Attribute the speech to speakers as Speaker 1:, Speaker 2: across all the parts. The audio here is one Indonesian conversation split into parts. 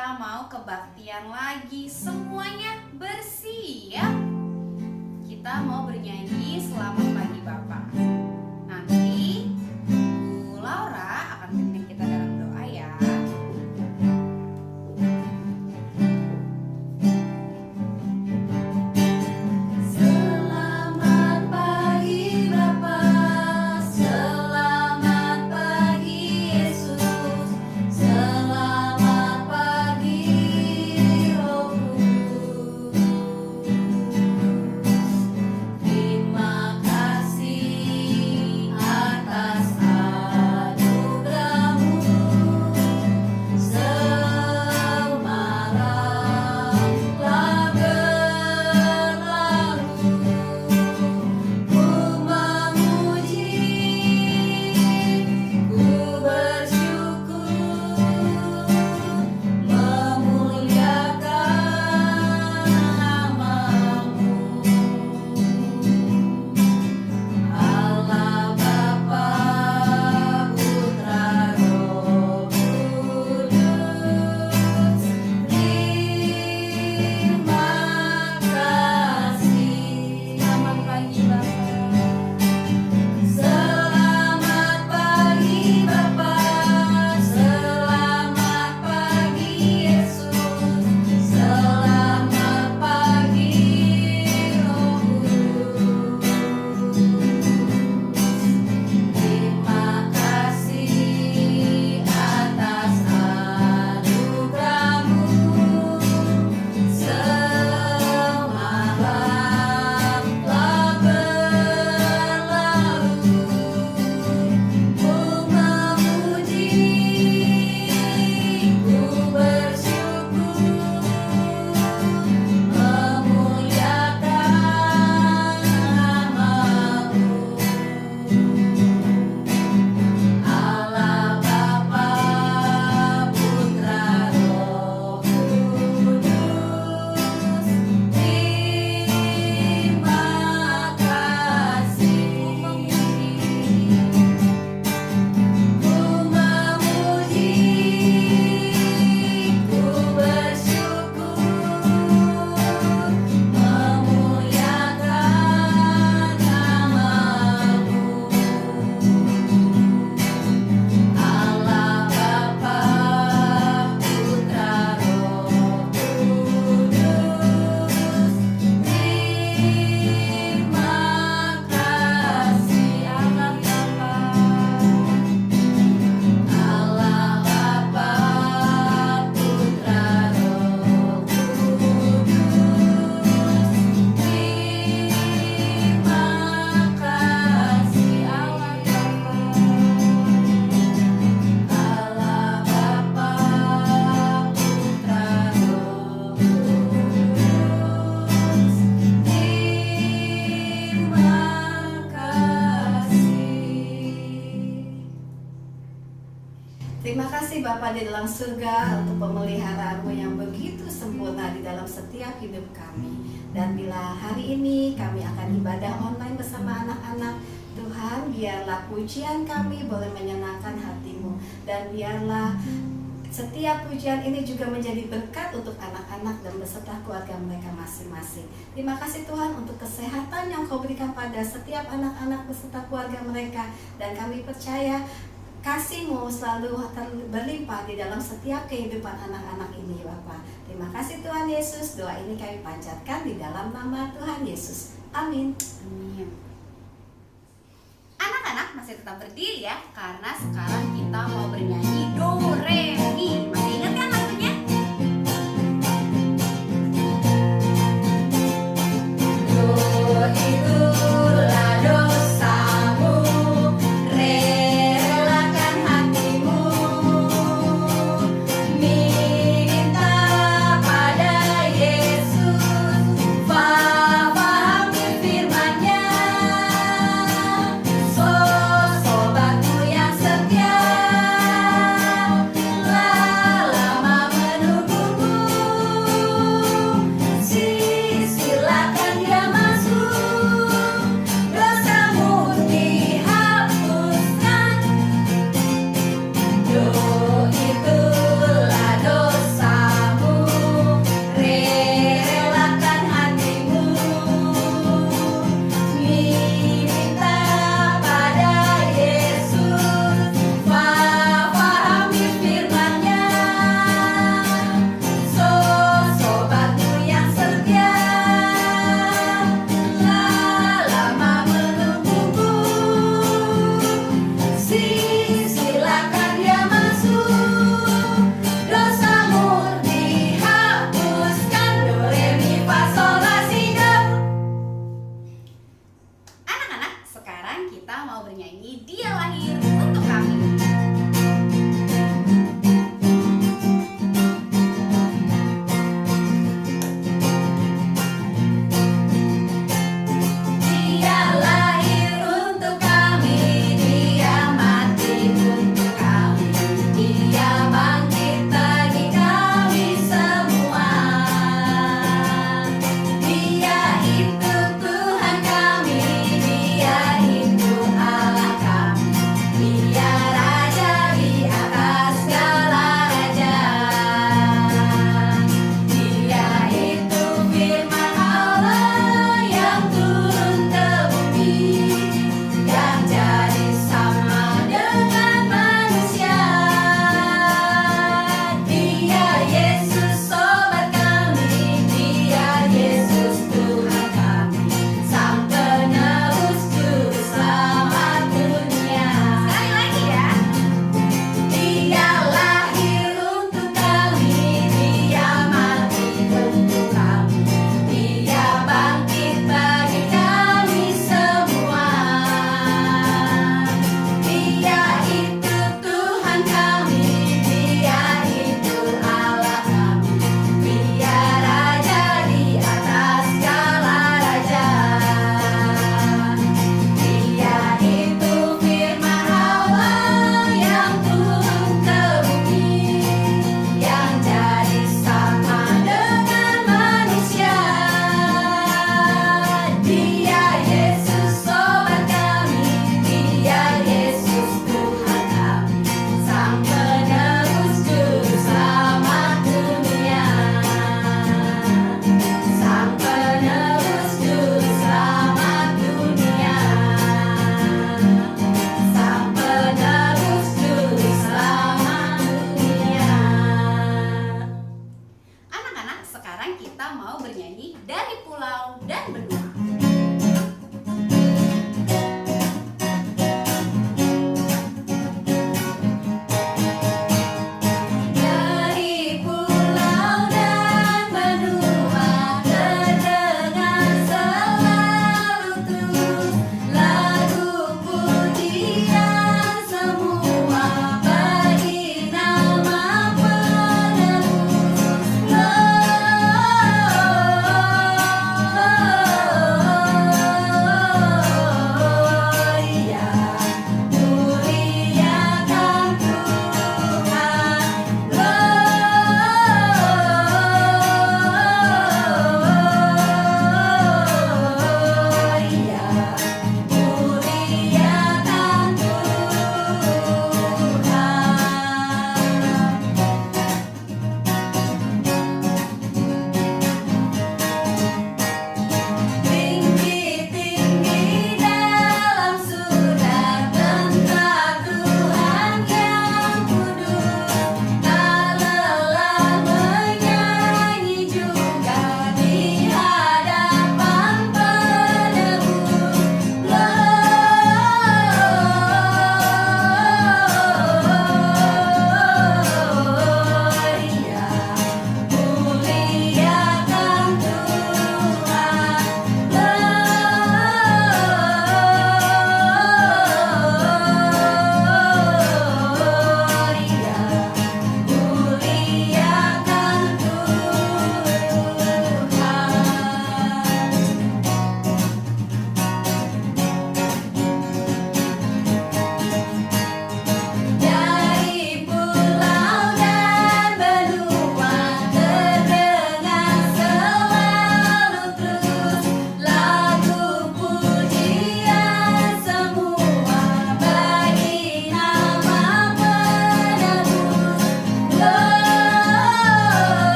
Speaker 1: kita mau kebaktian lagi. Semuanya bersiap. Kita mau bernyanyi Selamat Pagi Bapak. Nanti Bu Laura akan pimpin kita dalam doa ya.
Speaker 2: Selamat pagi Bapa, selamat pagi Yesus, selamat pagi Roh Kudus. Terima kasih atas anugerah-Mu semalam telah berlalu. Ku memuji, ku bersyukur, memuliakan nama-Mu. Allah Bapa, Putra, Roh Kudus, terima kasih. Selamat pagi Bapa. Selamat pagi Bapa, selamat pagi Yesus, selamat pagi Roh Kudus. Terima kasih atas anugerah-Mu semalam telah berlalu. Ku memuji, ku bersyukur, memuliakan nama-Mu. Allah Bapa, Putra, Roh Kudus, terima kasih. Ku memuji, ku bersyukur, memuliakan nama-Mu. Allah Bapa, Putra, Roh Kudus, terima kasih. Allah Bapa, Putra, Roh Kudus, terima kasih. Allah Bapa, Putra, Roh Kudus, terima kasih.
Speaker 3: Terima kasih Bapa di dalam surga untuk pemeliharaan-Mu yang begitu sempurna di dalam setiap hidup kami. Dan bila hari ini kami akan ibadah online bersama anak-anak, Tuhan biarlah pujian kami boleh menyenangkan hati-Mu. Dan biarlah setiap pujian ini juga menjadi berkat untuk anak-anak dan beserta keluarga mereka masing-masing. Terima kasih Tuhan untuk kesehatan yang Kau berikan pada setiap anak-anak beserta keluarga mereka. Dan kami percaya kasih-Mu selalu berlimpah di dalam setiap kehidupan anak-anak ini Bapa. Terima kasih Tuhan Yesus. Doa ini kami panjatkan di dalam nama Tuhan Yesus. Amin.
Speaker 1: Amin. Anak-anak masih tetap berdiri ya, karena sekarang kita mau bernyanyi Do Re Mi. Masih ingat kan lagunya?
Speaker 2: Itulah dosamu, relakan hatimu, minta pada Yesus, pahami firman-Nya. Sobatku yang setia,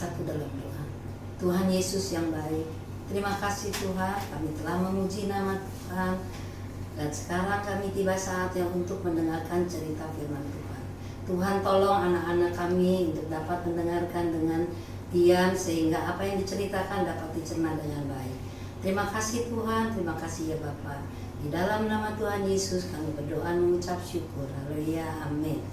Speaker 3: bersatu dalam doa. Tuhan Yesus yang baik, terima kasih Tuhan, kami telah memuji nama Tuhan. Dan sekarang kami tiba saatnya untuk mendengarkan cerita firman Tuhan. Tuhan tolong anak-anak kami untuk dapat mendengarkan dengan diam sehingga apa yang diceritakan dapat dicerna dengan baik. Terima kasih Tuhan, terima kasih ya Bapa. Di dalam nama Tuhan Yesus kami berdoa mengucap syukur. Haleluya, amin.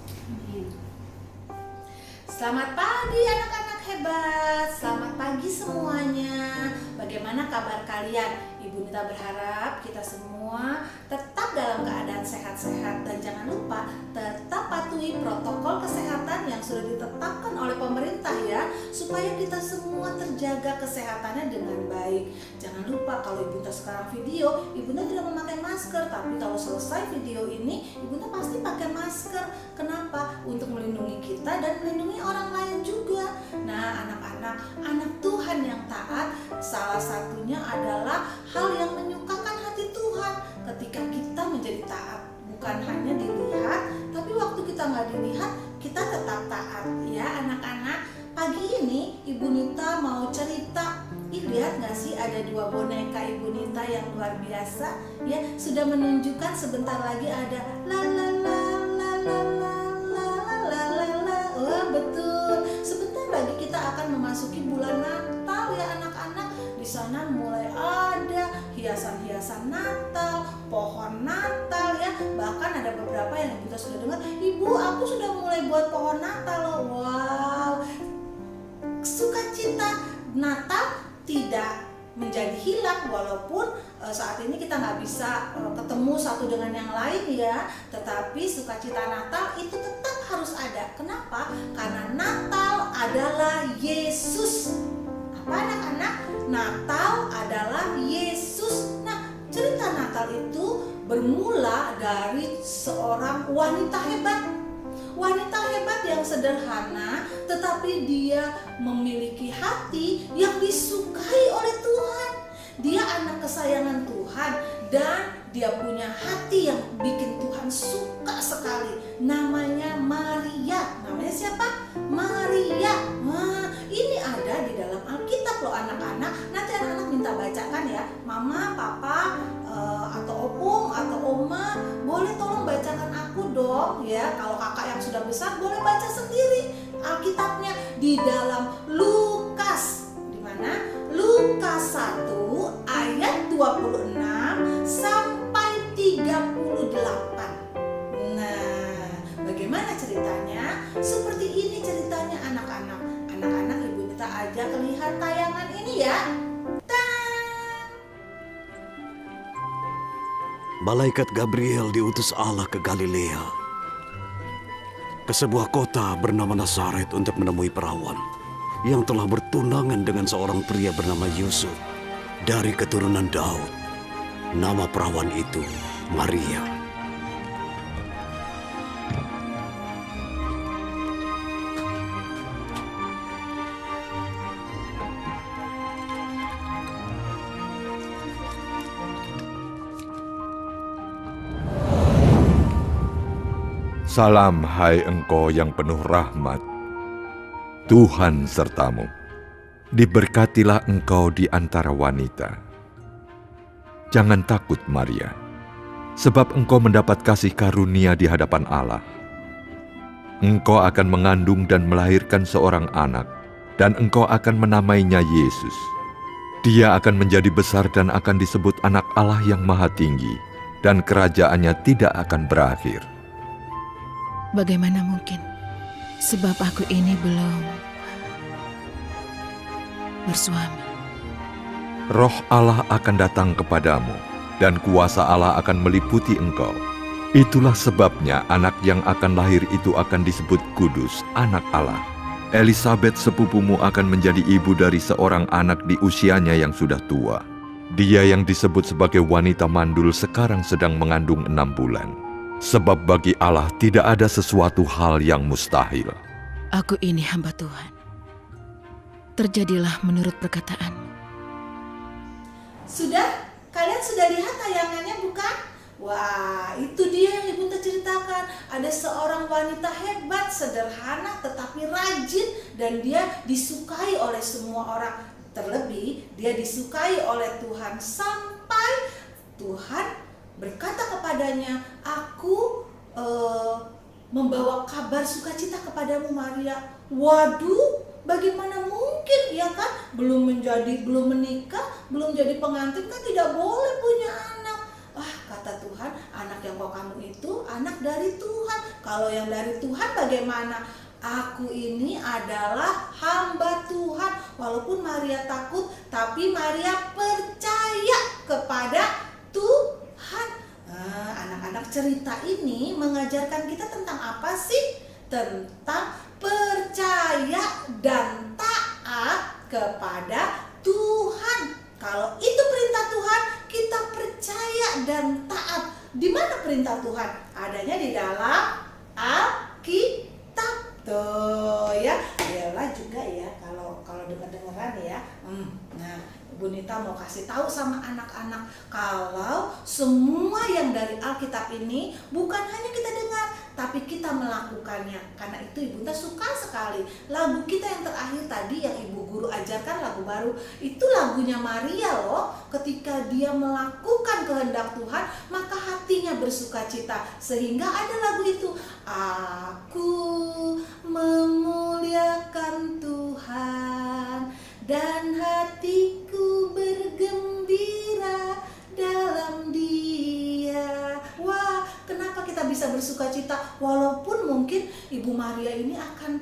Speaker 2: Selamat pagi anak-anak hebat, selamat pagi semuanya. Bagaimana kabar kalian? Ibu Nita berharap kita semua tetap dalam keadaan sehat-sehat dan jangan lupa tetap patuhi protokol kesehatan yang sudah ditetapkan oleh pemerintah ya, supaya kita semua terjaga kesehatannya dengan baik. Jangan lupa kalau Ibu Nita sekarang video, Ibu Nita tidak memakai masker, tapi kalau selesai video ini Ibu Nita pasti pakai masker. Kenapa? Untuk melindungi kita dan melindungi orang lain juga. Nah anak-anak, anak Tuhan yang taat, salah satunya adalah hal yang menyukakan hati Tuhan ketika kita menjadi taat. Bukan hanya dilihat, tapi waktu kita nggak dilihat, kita tetap taat ya anak-anak. Pagi ini Ibu Nita mau cerita. Lihat nggak sih ada 2 boneka Ibu Nita yang luar biasa ya, sudah menunjukkan sebentar lagi ada la la la la la la la la la la. Wah betul, sebentar lagi kita akan memasuki bulan Natal ya anak-anak. Di sana mulai ada hiasan-hiasan Natal, pohon Natal ya. Bahkan ada beberapa yang kita sudah dengar, Ibu aku sudah mulai buat pohon Natal loh. Wow, sukacita Natal tidak menjadi hilang walaupun saat ini kita nggak bisa ketemu satu dengan yang lain ya, tetapi sukacita Natal itu tetap harus ada. Kenapa? Karena Natal adalah Yesus. Apa anak-anak? Natal adalah Yesus. Nah, cerita Natal itu bermula dari seorang wanita hebat. Wanita hebat yang sederhana, tetapi dia memiliki hati yang disukai oleh Tuhan. Dia anak kesayangan Tuhan dan dia punya hati yang bikin Tuhan suka sekali. Namanya Maria. Namanya siapa? Maria. Wah, ini ada di dalam Alkitab loh anak-anak. Nanti anak-anak minta bacakan ya. Mama, papa, atau opung, atau oma, boleh tolong bacakan aku dong ya. Kalau kakak yang sudah besar boleh baca sendiri Alkitabnya di dalam Lukas. Di mana? Lukas 1 ayat 26 sampai 38. Nah, bagaimana ceritanya? Seperti ini ceritanya anak-anak. Anak-anak Ibu Nita ajak lihat tayangan ini ya.
Speaker 4: Malaikat Gabriel diutus Allah ke Galilea, ke sebuah kota bernama Nazaret untuk menemui perawan yang telah bertunangan dengan seorang pria bernama Yusuf dari keturunan Daud. Nama perawan itu Maria.
Speaker 5: Salam hai engkau yang penuh rahmat, Tuhan sertamu. Diberkatilah engkau di antara wanita. Jangan takut Maria, sebab engkau mendapat kasih karunia di hadapan Allah. Engkau akan mengandung dan melahirkan seorang anak, dan engkau akan menamainya Yesus. Dia akan menjadi besar dan akan disebut Anak Allah yang Maha Tinggi, dan kerajaannya tidak akan berakhir.
Speaker 6: Bagaimana mungkin? Sebab aku ini belum bersuami.
Speaker 5: Roh Allah akan datang kepadamu, dan kuasa Allah akan meliputi engkau. Itulah sebabnya anak yang akan lahir itu akan disebut kudus, Anak Allah. Elisabet sepupumu akan menjadi ibu dari seorang anak di usianya yang sudah tua. Dia yang disebut sebagai wanita mandul sekarang sedang mengandung 6 bulan. Sebab bagi Allah tidak ada sesuatu hal yang mustahil.
Speaker 6: Aku ini hamba Tuhan. Terjadilah menurut perkataan.
Speaker 2: Sudah? Kalian sudah lihat tayangannya bukan? Wah, itu dia yang Ibu ceritakan. Ada seorang wanita hebat, sederhana tetapi rajin, dan dia disukai oleh semua orang. Terlebih dia disukai oleh Tuhan sampai Tuhan berkata kepadanya, "Aku membawa kabar sukacita kepadamu, Maria." Waduh, bagaimana mungkin, ya kan? Belum menikah, belum jadi pengantin, kan tidak boleh punya anak. Kata Tuhan, anak yang kamu itu anak dari Tuhan. Kalau yang dari Tuhan bagaimana? Aku ini adalah hamba Tuhan. Walaupun Maria takut, tapi Maria percaya kepada Tuhan. Anak-anak, cerita ini mengajarkan kita tentang apa sih? Tentang percaya dan taat kepada Tuhan. Kalau itu perintah Tuhan, kita percaya dan taat. Di mana perintah Tuhan? Adanya di dalam Alkitab. Tuh ya, Bella juga ya kalau dengar-dengaran ya. Nah, Bu Nita mau kasih tahu sama anak-anak kalau semua yang dari Alkitab ini bukan hanya kita dengar, tapi kita melakukannya. Karena itu Ibu Nita suka sekali lagu kita yang terakhir tadi yang Ibu Guru ajarkan, lagu baru. Itu lagunya Maria loh. Ketika dia melakukan kehendak Tuhan, maka hatinya bersukacita. Sehingga ada lagu itu, "Aku memuliakan Tuhan dan hatiku bergembira dalam Dia." Wah, kenapa kita bisa bersukacita? Walaupun mungkin Ibu Maria ini akan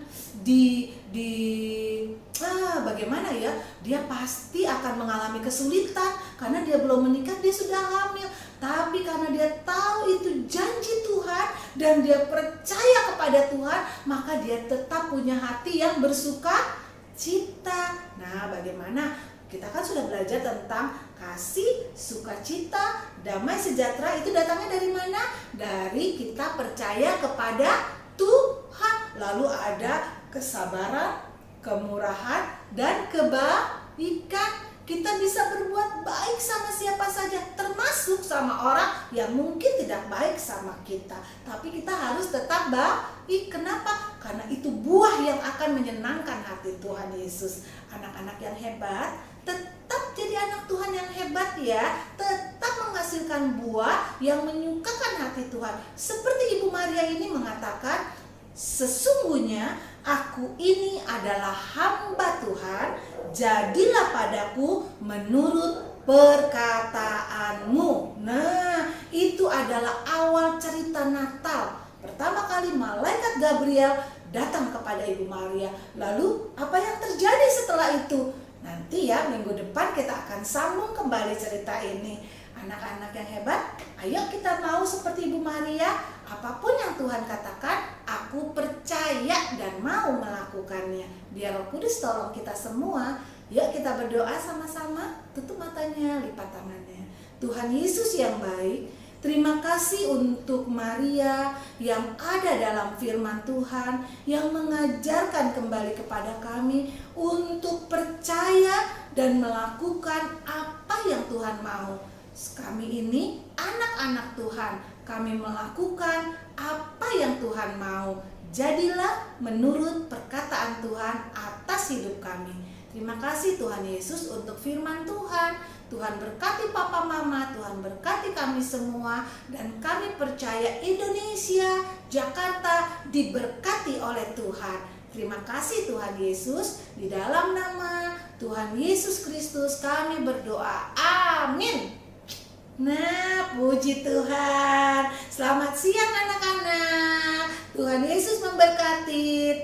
Speaker 2: bagaimana ya? Dia pasti akan mengalami kesulitan karena dia belum menikah, dia sudah hamil. Tapi karena dia tahu itu janji Tuhan dan dia percaya kepada Tuhan, maka dia tetap punya hati yang bersukacita. Nah, bagaimana? Kita kan sudah belajar tentang kasih, sukacita, damai sejahtera. Itu datangnya dari mana? Dari kita percaya kepada Tuhan. Lalu ada kesabaran, kemurahan, dan kebaikan. Kita bisa berbuat baik sama siapa saja, termasuk sama orang yang mungkin tidak baik sama kita. Tapi kita harus tetap baik. Kenapa? Karena itu buah yang akan menyenangkan hati Tuhan Yesus. Anak-anak yang hebat, tetap jadi anak Tuhan yang hebat ya. Tetap menghasilkan buah yang menyukakan hati Tuhan. Seperti Ibu Maria ini mengatakan, "Sesungguhnya aku ini adalah hamba Tuhan, jadilah padaku menurut perkataanmu." Nah, itu adalah awal cerita Natal. Pertama kali malaikat Gabriel datang kepada Ibu Maria. Lalu apa yang terjadi setelah itu? Nanti ya, minggu depan kita akan sambung kembali cerita ini. Anak-anak yang hebat, ayo kita mau seperti Ibu Maria. Apapun yang Tuhan katakan, aku percaya dan mau melakukannya. Biar Roh Kudus tolong kita semua. Yuk kita berdoa sama-sama. Tutup matanya, lipat tangannya. Tuhan Yesus yang baik, terima kasih untuk Maria yang ada dalam firman Tuhan, yang mengajarkan kembali kepada kami untuk percaya dan melakukan apa yang Tuhan mau. Kami ini anak-anak Tuhan, kami melakukan apa yang Tuhan mau. Jadilah menurut perkataan Tuhan atas hidup kami. Terima kasih Tuhan Yesus untuk firman Tuhan. Tuhan berkati Papa Mama, Tuhan berkati kami semua, dan kami percaya Indonesia, Jakarta diberkati oleh Tuhan. Terima kasih Tuhan Yesus. Di dalam nama Tuhan Yesus Kristus kami berdoa. Amin. Nah, puji Tuhan. Selamat siang anak-anak. Tuhan Yesus memberkati.